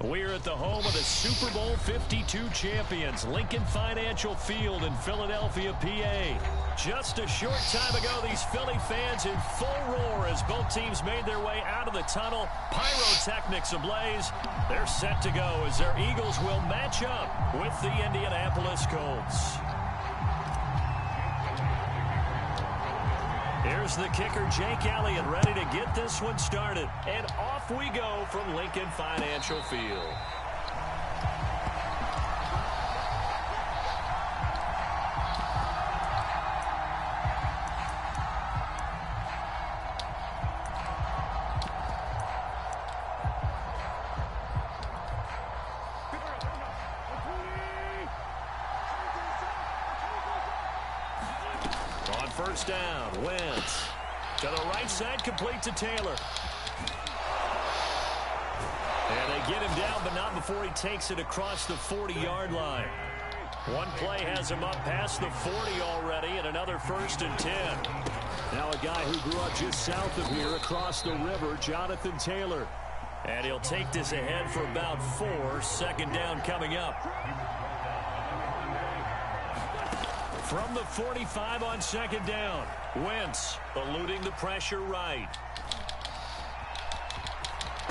We're at the home of the Super Bowl 52 champions, Lincoln Financial Field in Philadelphia, PA. Just a short time ago, these Philly fans in full roar as both teams made their way out of the tunnel. Pyrotechnics ablaze. They're set to go as their Eagles will match up with the Indianapolis Colts. Here's the kicker, Jake Elliott, ready to get this one started. And off we go from Lincoln Financial Field. On first down, Wentz to the right side, complete to Taylor. And they get him down, but not before he takes it across the 40-yard line. One play has him up past the 40 already, and another 1st and 10. Now a guy who grew up just south of here across the river, Jonathan Taylor. And he'll take this ahead for about 4. 2nd down coming up. From the 45 on 2nd down, Wentz eluding the pressure right.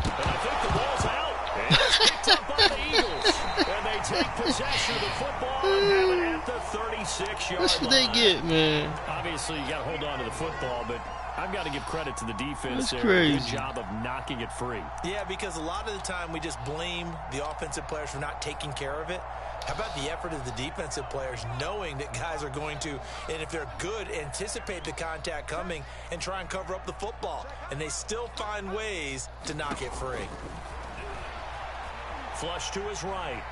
And I think the ball's out. And it's picked up by the Eagles. And they take possession of the football and have it at the 36-yard line. That's what they get, man. Obviously, you got to hold on to the football, but I've got to give credit to the defense there. Crazy. Good job of knocking it free. Yeah, because a lot of the time we just blame the offensive players for not taking care of it. How about the effort of the defensive players knowing that guys are going to, and if they're good, anticipate the contact coming and try and cover up the football. And they still find ways to knock it free. Flush to his right.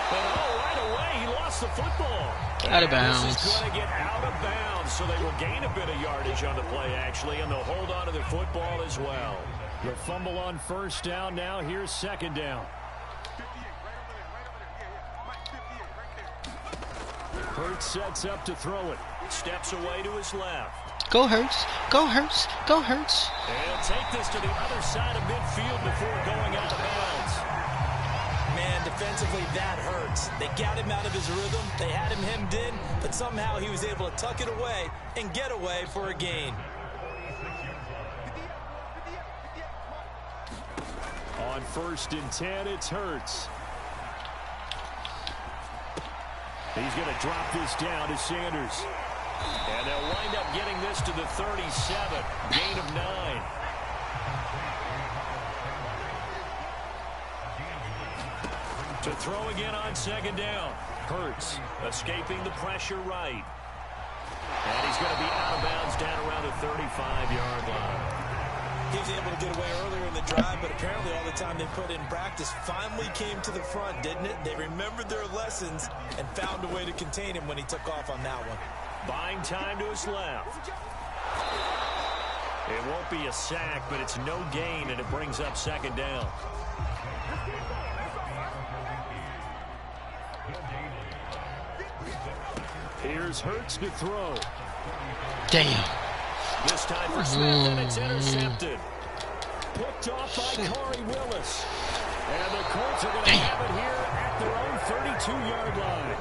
And right away, he lost the football. Out of bounds. This is going to get out of bounds, so they will gain a bit of yardage on the play, actually, and they'll hold on to the football as well. The fumble on first down now. Here's 2nd down. Hurts sets up to throw it. Steps away to his left. Go Hurts. Go Hurts. Go Hurts. And take this to the other side of midfield before going out of bounds. Man, defensively, that hurts. They got him out of his rhythm. They had him hemmed in, but somehow he was able to tuck it away and get away for a gain. On 1st and 10, it's Hurts. He's going to drop this down to Sanders. And they'll wind up getting this to the 37. Gain of 9. To throw again on 2nd down. Hurts escaping the pressure right. And he's going to be out of bounds down around the 35-yard line. He was able to get away earlier in the drive, but apparently all the time they put in practice finally came to the front, didn't it? They remembered their lessons and found a way to contain him when he took off on that one. Buying time to his left. It won't be a sack, but it's no gain, and it brings up 2nd down. Here's Hurts to throw. Damn. This time for Smith, and it's intercepted. Picked off by Corey Willis. And the Colts are going to have it here at their own 32-yard line.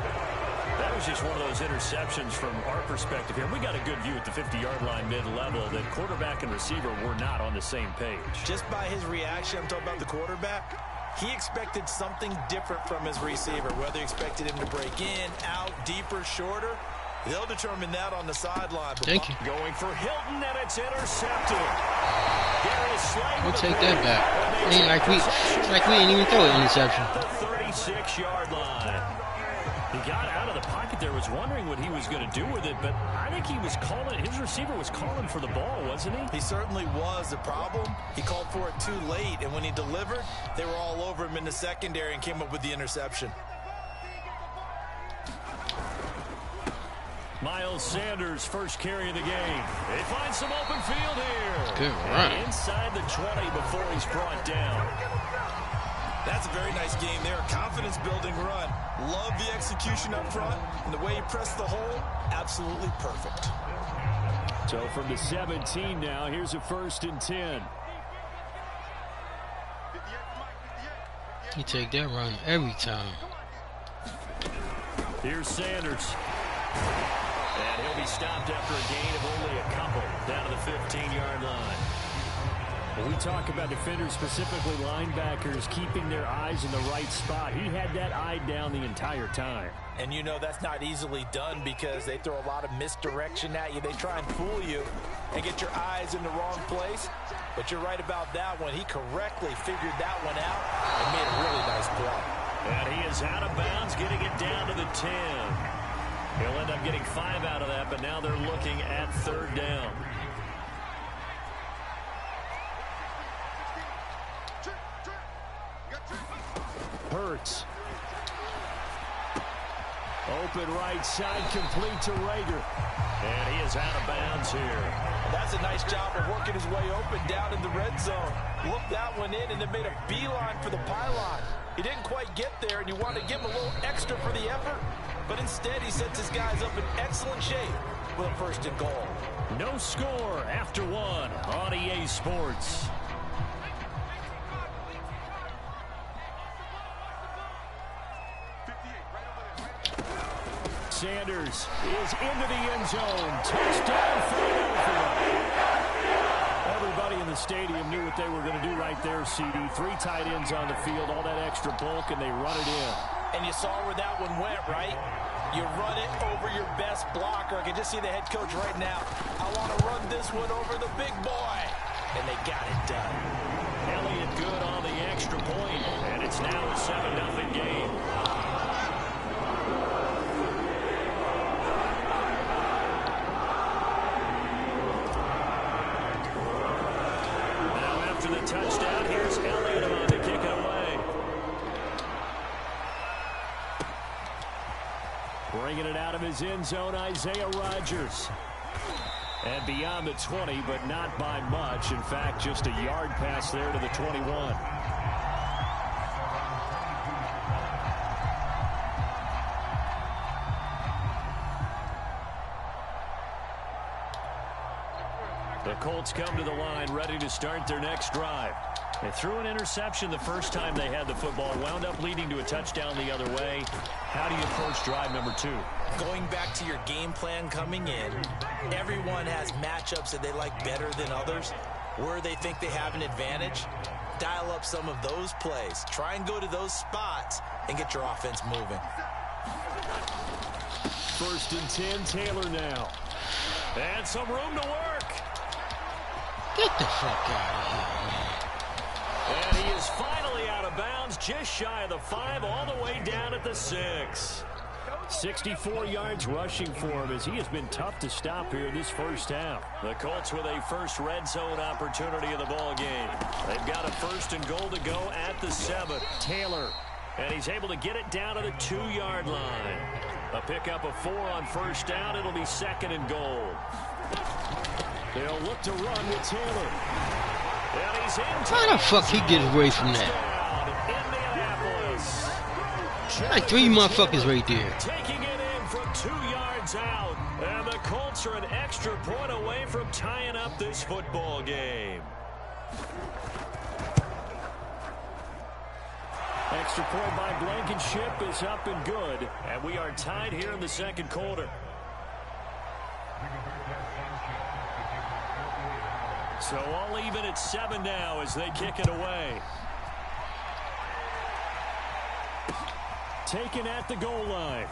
That was just one of those interceptions from our perspective here. We got a good view at the 50-yard line mid-level that quarterback and receiver were not on the same page. Just by his reaction, I'm talking about the quarterback, he expected something different from his receiver, whether he expected him to break in, out, deeper, shorter. They'll determine that on the sideline. Thank you. Going for Hilton, and it's intercepted. We'll take that back. It's like we didn't even throw an interception. The 36-yard line. He got out of the pocket there, was wondering what he was going to do with it, but I think he was calling, his receiver was calling for the ball, wasn't he? He certainly was. The problem, he called for it too late, and when he delivered, they were all over him in the secondary and came up with the interception. Miles Sanders, first carry of the game. They find some open field here. Good run. And inside the 20 before he's brought down. That's a very nice game there. Confidence-building run. Love the execution up front. And the way he pressed the hole, absolutely perfect. So from the 17 now, here's a 1st and 10. He take that run every time. Here's Sanders. And he'll be stopped after a gain of only a couple down to the 15-yard line. When we talk about defenders, specifically linebackers, keeping their eyes in the right spot, he had that eye down the entire time. And you know that's not easily done because they throw a lot of misdirection at you. They try and fool you and get your eyes in the wrong place. But you're right about that one. He correctly figured that one out and made a really nice play. And he is out of bounds, getting it down to the 10. He'll end up getting 5 out of that, but now they're looking at 3rd down. Hurts. Open right side, complete to Rager. And he is out of bounds here. That's a nice job of working his way open down in the red zone. Looked that one in and then made a beeline for the pylon. He didn't quite get there, and you want to give him a little extra for the effort. But instead, he sets his guys up in excellent shape with a 1st and goal. No score after 1 on EA Sports. Sanders is into the end zone. Touchdown, Philadelphia. Everybody in the stadium knew what they were going to do right there, CD. 3 tight ends on the field, all that extra bulk, and they run it in. And you saw where that one went, right? You run it over your best blocker. I can just see the head coach right now. I want to run this one over the big boy. And they got it done. Elliott good on the extra point, and it's now a 7-0 game. Touchdown. Here's Elliott about to kick it away. Bringing it out of his end zone, Isaiah Rodgers. And beyond the 20, but not by much. In fact, just a yard pass there to the 21. The Colts come to the line, ready to start their next drive. They threw an interception the first time they had the football, wound up leading to a touchdown the other way. How do you approach drive number 2? Going back to your game plan coming in, everyone has matchups that they like better than others. Where they think they have an advantage, dial up some of those plays. Try and go to those spots and get your offense moving. 1st and 10, Taylor now. And some room to work. Get the fuck out of here, man. And he is finally out of bounds, just shy of the 5, all the way down at the 6. 64 yards rushing for him as he has been tough to stop here in this first half. The Colts with a first red zone opportunity in the ball game. They've got a 1st and goal to go at the 7. Taylor. And he's able to get it down to the 2-yard line. A pickup of 4 on 1st down. It'll be 2nd and goal. They'll look to run with Taylor. And he's in. How the fuck he get away from that? Indianapolis. Like 3 motherfuckers right there. Taking it in from 2 yards out. And the Colts are an extra point away from tying up this football game. Extra point by Blankenship is up and good. And we are tied here in the 2nd quarter. So all even at 7 now as they kick it away. Taken at the goal line.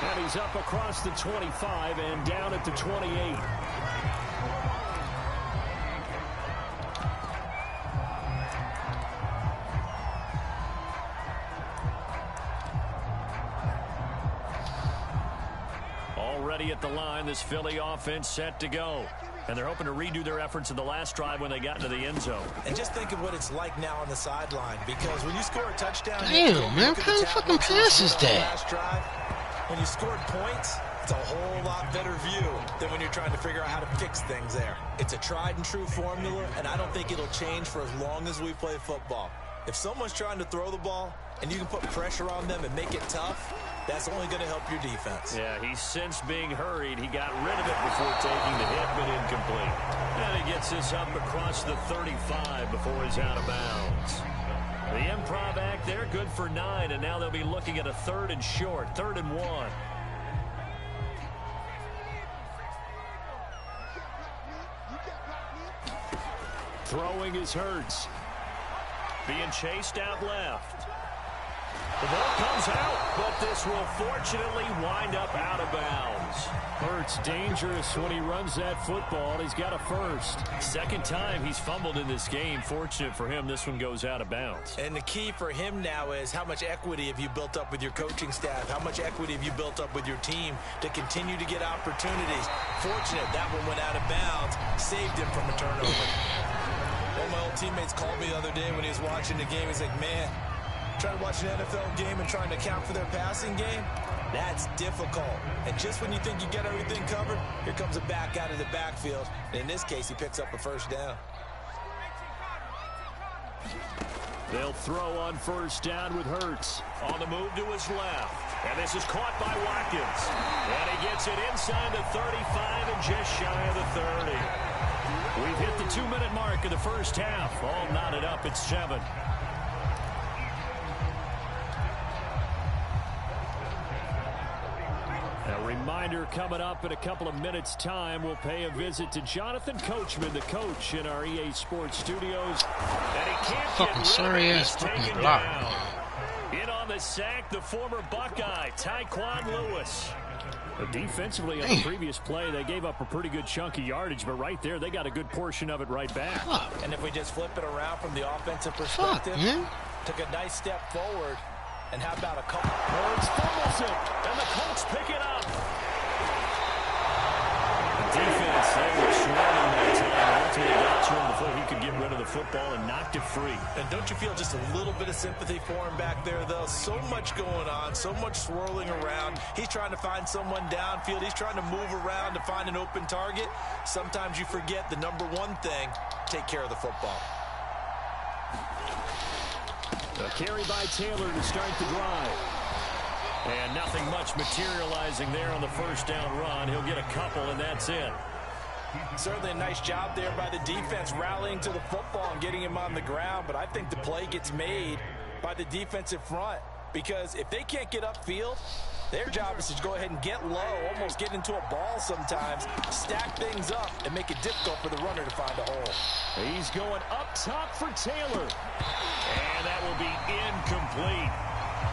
And he's up across the 25 and down at the 28. Already at the line, this Philly offense set to go. And they're hoping to redo their efforts in the last drive when they got into the end zone. And just think of what it's like now on the sideline, because when you score a touchdown... Damn, man, what kind of fucking pass is that? Last drive, when you scored points, it's a whole lot better view than when you're trying to figure out how to fix things there. It's a tried and true formula, and I don't think it'll change for as long as we play football. If someone's trying to throw the ball and you can put pressure on them and make it tough, that's only going to help your defense. Yeah, he sensed being hurried. He got rid of it before taking the hit, but incomplete. And he gets this up across the 35 before he's out of bounds. The improv act there, good for 9, and now they'll be looking at a 3rd and short, 3rd and 1. Throwing is Hurts. Being chased out left. The ball comes out, but this will fortunately wind up out of bounds. Hurts dangerous when he runs that football. He's got a first. Second time he's fumbled in this game. Fortunate for him, this one goes out of bounds. And the key for him now is how much equity have you built up with your coaching staff? How much equity have you built up with your team to continue to get opportunities? Fortunate that one went out of bounds, saved him from a turnover. One of my old teammates called me the other day when he was watching the game. He's like, man, trying to watch an NFL game and trying to account for their passing game, that's difficult. And just when you think you get everything covered, here comes a back out of the backfield. And in this case, he picks up a first down. They'll throw on first down with Hurts. On the move to his left. And this is caught by Watkins. And he gets it inside the 35 and just shy of the 30. We've hit the 2-minute mark of the first half. All knotted up at 7. A reminder coming up in a couple of minutes' time. We'll pay a visit to Jonathan Coachman, the coach in our EA Sports studios. And he can't fucking sorry ass fucking block. In on the sack, the former Buckeye, Tyquan Lewis. Defensively on the previous play, they gave up a pretty good chunk of yardage, but right there, they got a good portion of it right back. And if we just flip it around from the offensive perspective, took a nice step forward. And how about a couple? Hurts fumbles it, and the Colts pick it up. The defense, they were swarming that time. Ultimately got to him before he could get rid of the football and knocked it free. And don't you feel just a little bit of sympathy for him back there, though? So much going on, so much swirling around. He's trying to find someone downfield. He's trying to move around to find an open target. Sometimes you forget the number one thing, take care of the football. A carry by Taylor to start the drive. And nothing much materializing there on the first down run. He'll get a couple, and that's it. Certainly a nice job there by the defense rallying to the football and getting him on the ground. But I think the play gets made by the defensive front. Because if they can't get upfield, their job is to go ahead and get low, almost get into a ball sometimes, stack things up, and make it difficult for the runner to find a hole. He's going up top for Taylor. And that will be incomplete.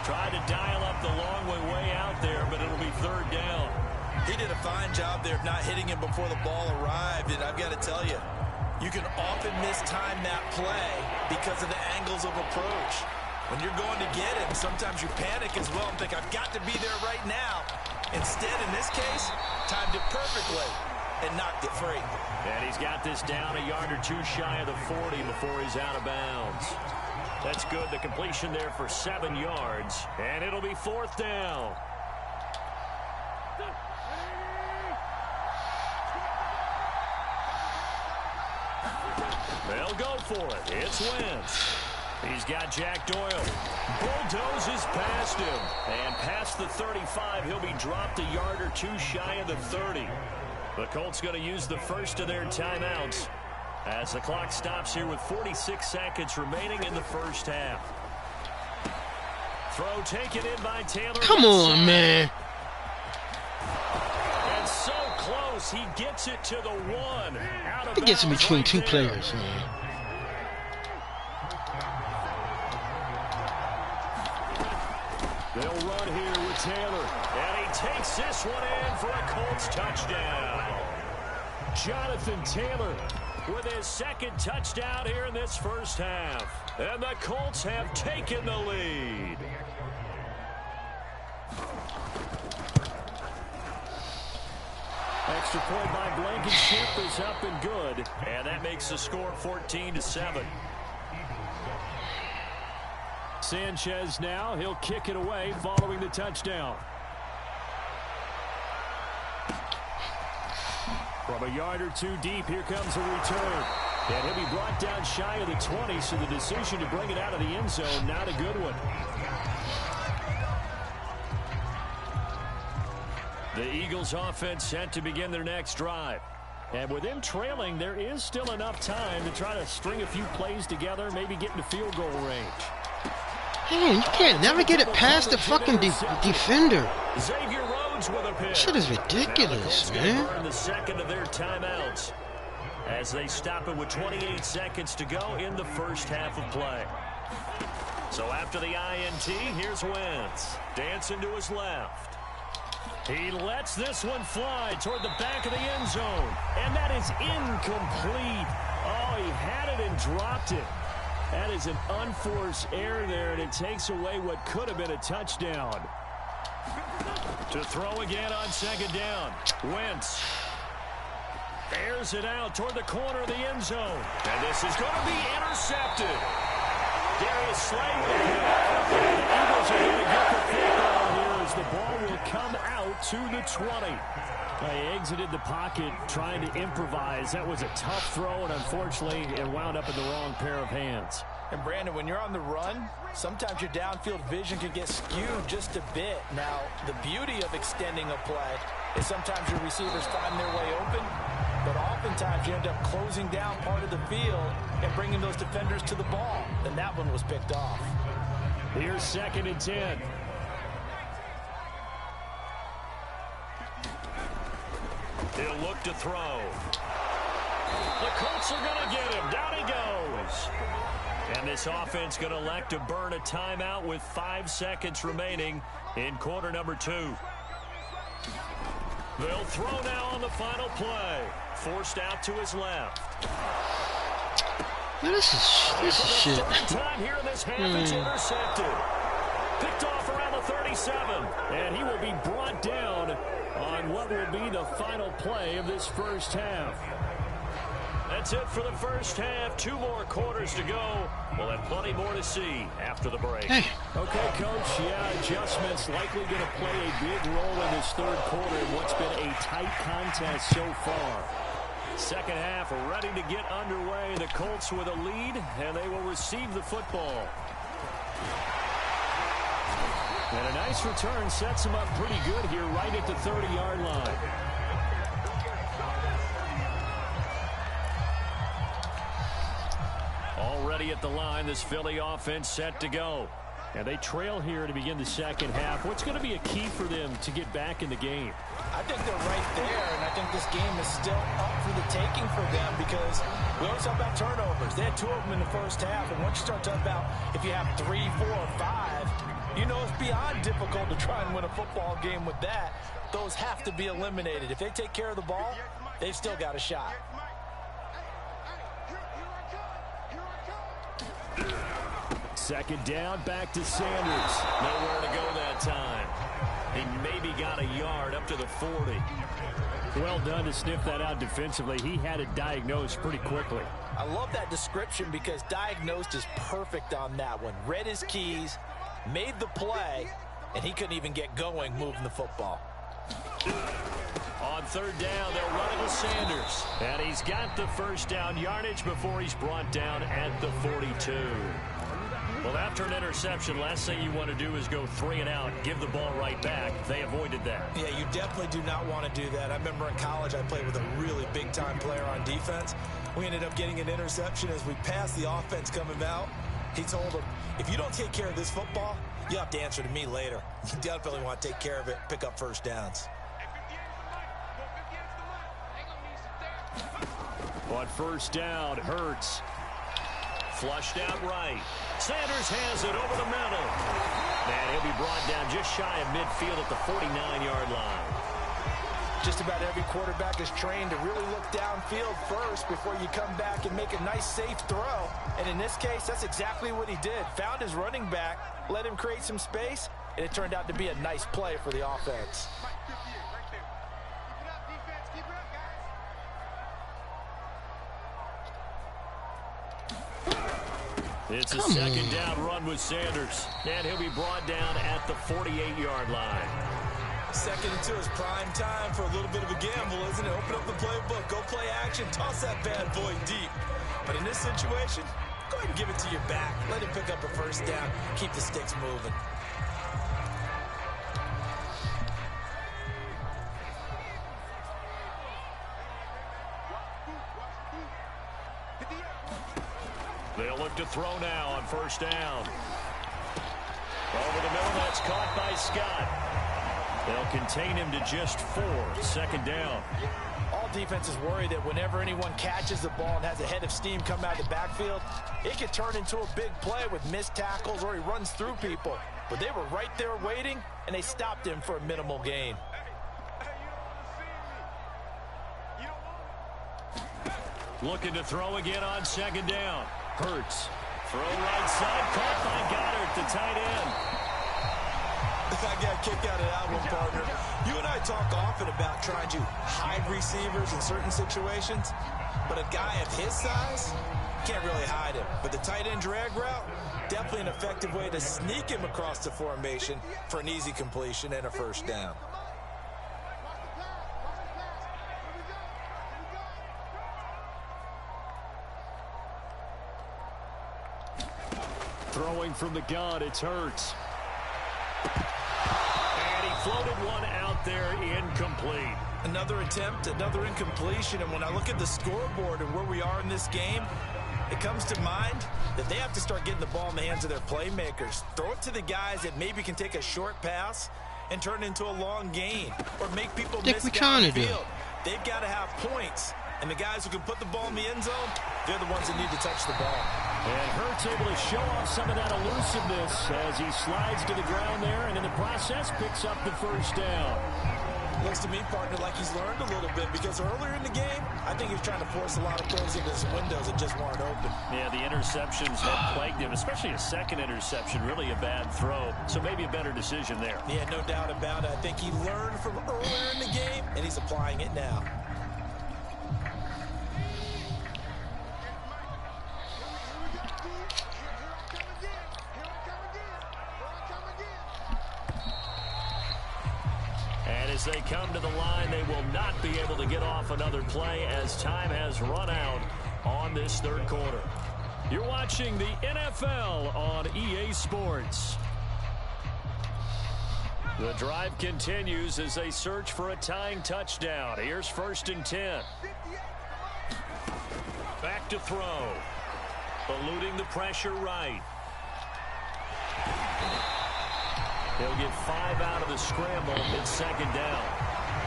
Tried to dial up the long way out there, but it'll be third down. He did a fine job there of not hitting him before the ball arrived, and I've got to tell you, you can often mistime that play because of the angles of approach. When you're going to get him, sometimes you panic as well and think, I've got to be there right now. Instead, in this case, timed it perfectly and knocked it free. And he's got this down a yard or two shy of the 40 before he's out of bounds. That's good. The completion there for 7 yards. And it'll be fourth down. They'll go for it. It's Wentz. He's got Jack Doyle. Bulldozes past him. And past the 35, he'll be dropped a yard or two shy of the 30. The Colts going to use the first of their timeouts as the clock stops here with 46 seconds remaining in the first half. Throw taken in by Taylor. Come on, man. And so close, he gets it to the 1. He gets in between two players, man. They'll run here with Taylor. And he takes this one in for a Colts touchdown. Jonathan Taylor with his second touchdown here in this first half. And the Colts have taken the lead. Extra point by Blankenship is up and good. And that makes the score 14-7. Sanchez now, he'll kick it away following the touchdown. From a yard or two deep, here comes a return. And he'll be brought down shy of the 20, so the decision to bring it out of the end zone, not a good one. The Eagles offense set to begin their next drive. And with them trailing, there is still enough time to try to string a few plays together, maybe get into field goal range. Man, you can't never get it past the fucking defender. Xavier Rhodes with a pick. Shit is ridiculous, man. Burn the second of their timeouts as they stop it with 28 seconds to go in the first half of play. So after the INT, here's Wentz. Dancing to his left. He lets this one fly toward the back of the end zone. And that is incomplete. Oh, he had it and dropped it. That is an unforced error there, and it takes away what could have been a touchdown. To throw again on second down. Wentz airs it out toward the corner of the end zone. And this is going to be intercepted. Darius Slay with a pick. The Eagles are going to get the football here as the ball will come out to the 20. They exited the pocket trying to improvise. That was a tough throw, and unfortunately, it wound up in the wrong pair of hands. And Brandon, when you're on the run, sometimes your downfield vision can get skewed just a bit. Now, the beauty of extending a play is sometimes your receivers find their way open, but oftentimes you end up closing down part of the field and bringing those defenders to the ball. And that one was picked off. Here's 2nd and 10. He'll look to throw. The Colts are going to get him. Down he goes. And this offense going to elect to burn a timeout with 5 seconds remaining in quarter number 2. They'll throw now on the final play. Forced out to his left. Man, this is shit. Third time here in this half, it's intercepted. Picked off around the 37. And he will be brought down on what will be the final play of this first half. That's it for the first half. 2 more quarters to go. We'll have plenty more to see after the break. Hey. Okay, Coach. Yeah, adjustments likely going to play a big role in this third quarter in what's been a tight contest so far. Second half ready to get underway. The Colts with a lead, and they will receive the football. And a nice return sets them up pretty good here right at the 30-yard line. Already at the line, this Philly offense set to go. And they trail here to begin the second half. What's going to be a key for them to get back in the game? I think they're right there, and I think this game is still up for the taking for them because we always talk about turnovers. They had 2 of them in the first half, and once you start talking about if you have 3, 4, or 5, you know it's beyond difficult to try and win a football game with that. Those have to be eliminated. If they take care of the ball, they've still got a shot. Second down, back to Sanders. Nowhere to go that time. He maybe got a yard up to the 40. Well done to sniff that out defensively. He had it diagnosed pretty quickly. I love that description because diagnosed is perfect on that one. Read his keys, made the play, and he couldn't even get going moving the football. On third down, they'll run it with Sanders. And he's got the first down yardage before he's brought down at the 42. Well, after an interception, last thing you want to do is go 3 and out, give the ball right back. They avoided that. Yeah, you definitely do not want to do that. I remember in college I played with a really big-time player on defense. We ended up getting an interception as we passed the offense coming out. He told him, if you don't take care of this football, you have to answer to me later. You definitely want to take care of it, pick up first downs. On first down, Hurts. Flushed out right. Sanders has it over the middle. And he'll be brought down just shy of midfield at the 49-yard line. Just about every quarterback is trained to really look downfield first before you come back and make a nice, safe throw. And in this case, that's exactly what he did. Found his running back, let him create some space, and it turned out to be a nice play for the offense. It's a second down run with Sanders. And he'll be brought down at the 48-yard line. Second and 2 is prime time for a little bit of a gamble, isn't it? Open up the playbook, go play action, toss that bad boy deep. But in this situation, go ahead and give it to your back. Let him pick up a first down. Keep the sticks moving. They'll look to throw now on first down. Over the middle, that's caught by Scott. They'll contain him to just 4. Second down. All defenses worry that whenever anyone catches the ball and has a head of steam come out of the backfield, it could turn into a big play with missed tackles or he runs through people. But they were right there waiting, and they stopped him for a minimal gain. Looking to throw again on second down. Hurts. Throw right side, caught by Goddard, the tight end. I got a kick out of that one, partner. You and I talk often about trying to hide receivers in certain situations, but a guy of his size can't really hide him. But the tight end drag route, definitely an effective way to sneak him across the formation for an easy completion and a first down. Throwing from the gun, it's Hurts. And he floated one out there, incomplete. Another attempt, another incompletion, and when I look at the scoreboard and where we are in this game, it comes to mind that they have to start getting the ball in the hands of their playmakers. Throw it to the guys that maybe can take a short pass and turn it into a long gain or make people miss downfield. They've got to have points, and the guys who can put the ball in the end zone, they're the ones that need to touch the ball. And Hurts able to show off some of that elusiveness as he slides to the ground there and in the process picks up the first down. Looks to me, partner, like he's learned a little bit because earlier in the game, I think he was trying to force a lot of throws into his windows that just weren't open. Yeah, the interceptions have plagued him, especially a second interception, really a bad throw. So maybe a better decision there. Yeah, no doubt about it. I think he learned from earlier in the game, and he's applying it now. As they come to the line, they will not be able to get off another play as time has run out on this third quarter. You're watching the NFL on EA Sports. The drive continues as they search for a tying touchdown. Here's 1st and 10. Back to throw. Eluding the pressure right. He'll get 5 out of the scramble. It's second down.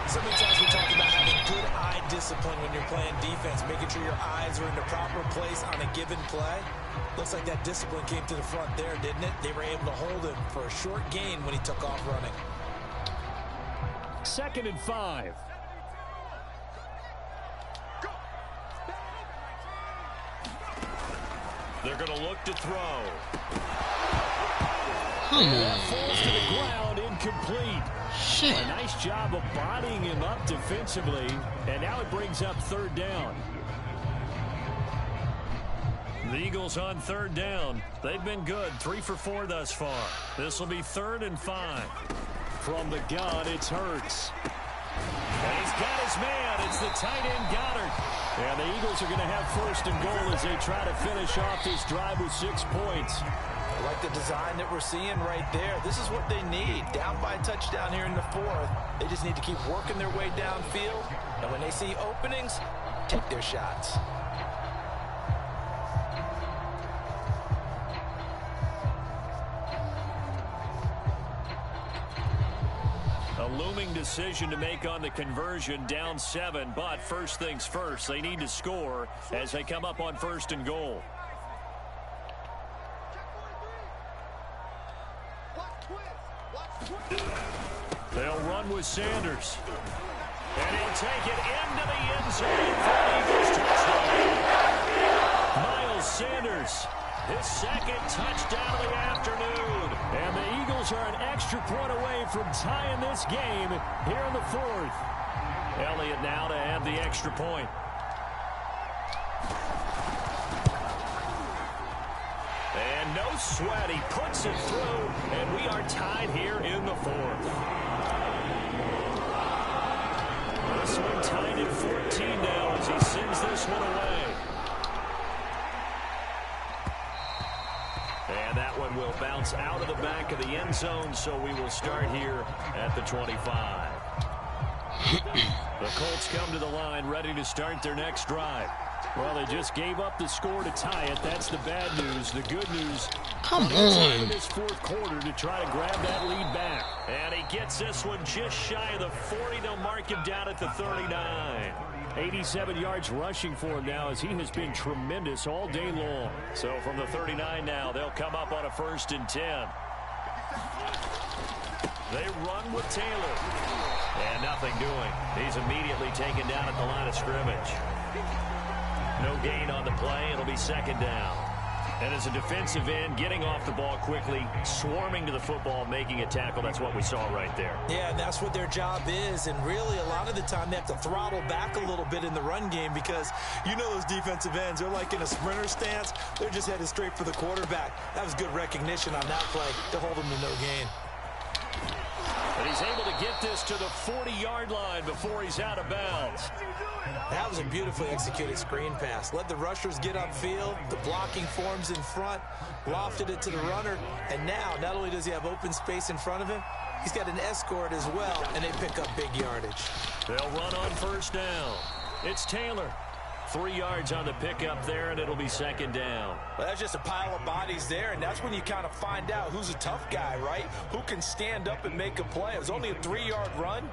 So many times we talk about having good eye discipline when you're playing defense, making sure your eyes are in the proper place on a given play. Looks like that discipline came to the front there, didn't it? They were able to hold him for a short gain when he took off running. 2nd and 5. They're going to look to throw. Falls to the ground, incomplete. Shit. A nice job of bodying him up defensively, and now it brings up 3rd down. The Eagles on 3rd down. They've been good, 3 for 4 thus far. This will be 3rd and 5. From the gun, it's Hurts. And he's got his man. It's the tight end Goddard. And the Eagles are going to have 1st and goal as they try to finish off this drive with 6 points. I like the design that we're seeing right there. This is what they need. Down by a touchdown here in the 4th. They just need to keep working their way downfield. And when they see openings, take their shots. A looming decision to make on the conversion, down 7. But first things first, they need to score as they come up on 1st and goal. They'll run with Sanders. And he'll take it into the end zone for the Eagles touchdown. Miles Sanders, his 2nd touchdown of the afternoon. And the Eagles are an extra point away from tying this game here in the 4th. Elliott now to add the extra point. And no sweat, he puts it through, and we are tied here in the 4th. This one tied at 14 now as he sends this one away. will bounce out of the back of the end zone, so we will start here at the 25. The Colts come to the line ready to start their next drive. Well, they just gave up the score to tie it. That's the bad news. The good news, come on, this fourth quarter to try to grab that lead back. And he gets this one just shy of the 40. They'll mark him down at the 39. 87 yards rushing for him now, as he has been tremendous all day long. So from the 39 now, they'll come up on a 1st and 10. They run with Taylor. And nothing doing. He's immediately taken down at the line of scrimmage. No gain on the play. It'll be 2nd down. And as a defensive end, getting off the ball quickly, swarming to the football, making a tackle, that's what we saw right there. Yeah, and that's what their job is. And really, a lot of the time, they have to throttle back a little bit in the run game because you know those defensive ends, they're like in a sprinter stance. They're just headed straight for the quarterback. That was good recognition on that play to hold them to no gain. But he's able to get this to the 40-yard line before he's out of bounds. That was a beautifully executed screen pass. Let the rushers get upfield. The blocking forms in front. Lofted it to the runner. And now, not only does he have open space in front of him, he's got an escort as well, and they pick up big yardage. They'll run on 1st down. It's Taylor. 3 yards on the pickup there, and it'll be 2nd down. Well, that's just a pile of bodies there, and that's when you kind of find out who's a tough guy, right? Who can stand up and make a play. It was only a 3-yard run,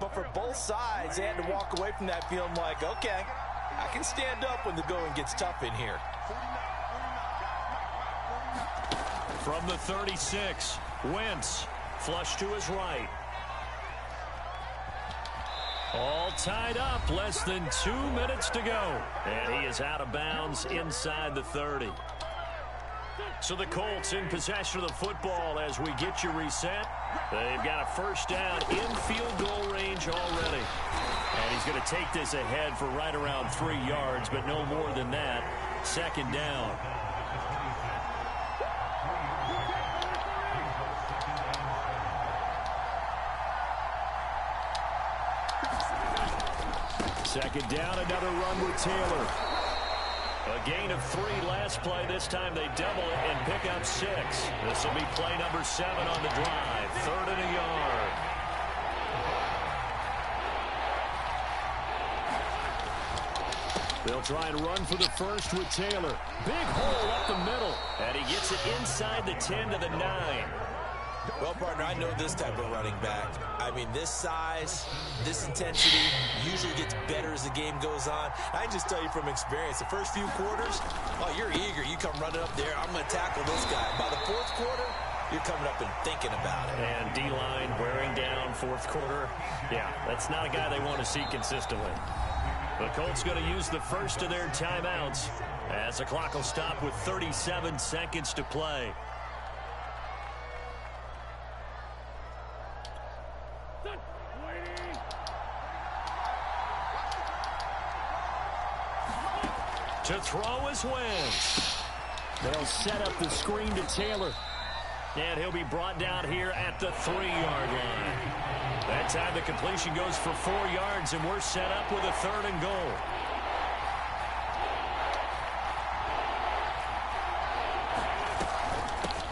but for both sides, they had to walk away from that feeling like, okay, I can stand up when the going gets tough in here. From the 36, Wentz, flush to his right. All tied up, less than 2 minutes to go. And he is out of bounds inside the 30. So the Colts in possession of the football as we get you reset. They've got a 1st down in field goal range already. And he's going to take this ahead for right around 3 yards, but no more than that. 2nd down. Second down, another run with Taylor. A gain of 3 last play. This time they double it and pick up 6. This will be play number 7 on the drive. 3rd and a yard. They'll try and run for the 1st with Taylor. Big hole up the middle. And he gets it inside the 10 to the 9. Well, partner, I know this type of running back. I mean, this size, this intensity usually gets better as the game goes on. I can just tell you from experience, the first few quarters, oh, you're eager. You come running up there, I'm going to tackle this guy. By the 4th quarter, you're coming up and thinking about it. And D-line wearing down 4th quarter. Yeah, that's not a guy they want to see consistently. The Colts going to use the first of their timeouts as the clock will stop with 37 seconds to play. To throw is Wentz. They'll set up the screen to Taylor. And he'll be brought down here at the 3-yard line. That time the completion goes for 4 yards, and we're set up with a 3rd and goal.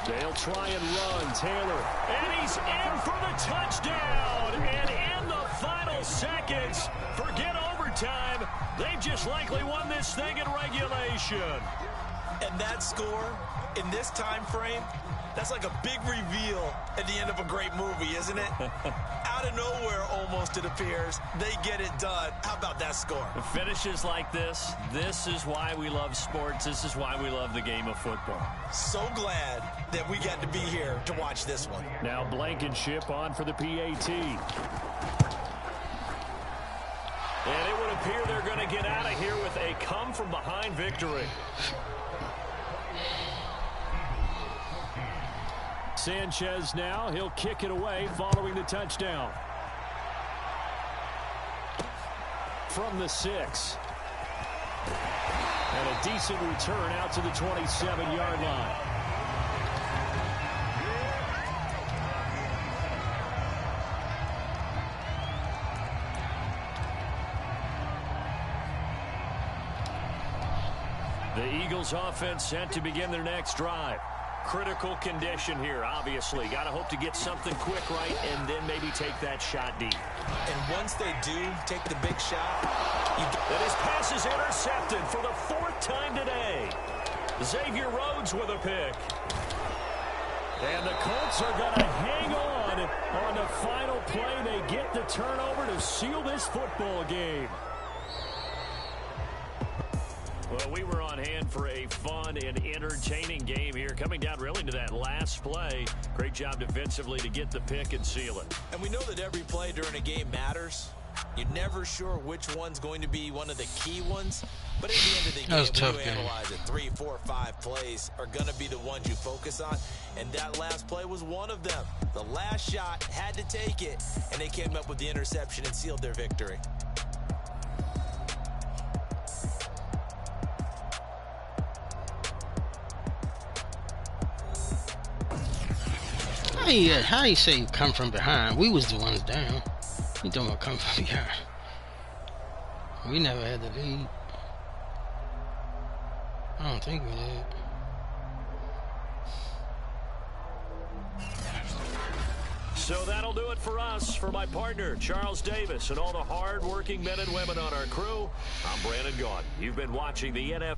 They'll try and run. Taylor. And he's in for the touchdown. And in the final seconds, forget overtime. They've just likely won this thing in regulation. And that score in this time frame, that's like a big reveal at the end of a great movie, isn't it? Out of nowhere, almost, it appears. They get it done. How about that score? The finishes like this is why we love sports. This is why we love the game of football. So glad that we got to be here to watch this one. Now Blankenship on for the PAT. And it would appear they're going to get out of here with a come-from-behind victory. Sanchez now. He'll kick it away following the touchdown. From the 6. And a decent return out to the 27-yard line. The Eagles offense set to begin their next drive. critical condition here, obviously. Got to hope to get something quick right and then maybe take that shot deep. And once they do take the big shot, and his pass is intercepted for the 4th time today. Xavier Rhodes with a pick. And the Colts are going to hang on the final play. They get the turnover to seal this football game. Well, we were on hand for a fun and entertaining game here. Coming down really to that last play. Great job defensively to get the pick and seal it. And we know that every play during a game matters. You're never sure which one's going to be one of the key ones. But at the end of the game, when you analyze it, 3, 4, 5 plays are going to be the ones you focus on. And that last play was one of them. The last shot had to take it, and they came up with the interception and sealed their victory. How you say come from behind? We was the ones down. You talking about come from behind? We never had the lead. I don't think we did. So that'll do it for us. For my partner, Charles Davis, and all the hard-working men and women on our crew, I'm Brandon Gaudin. You've been watching the NFL.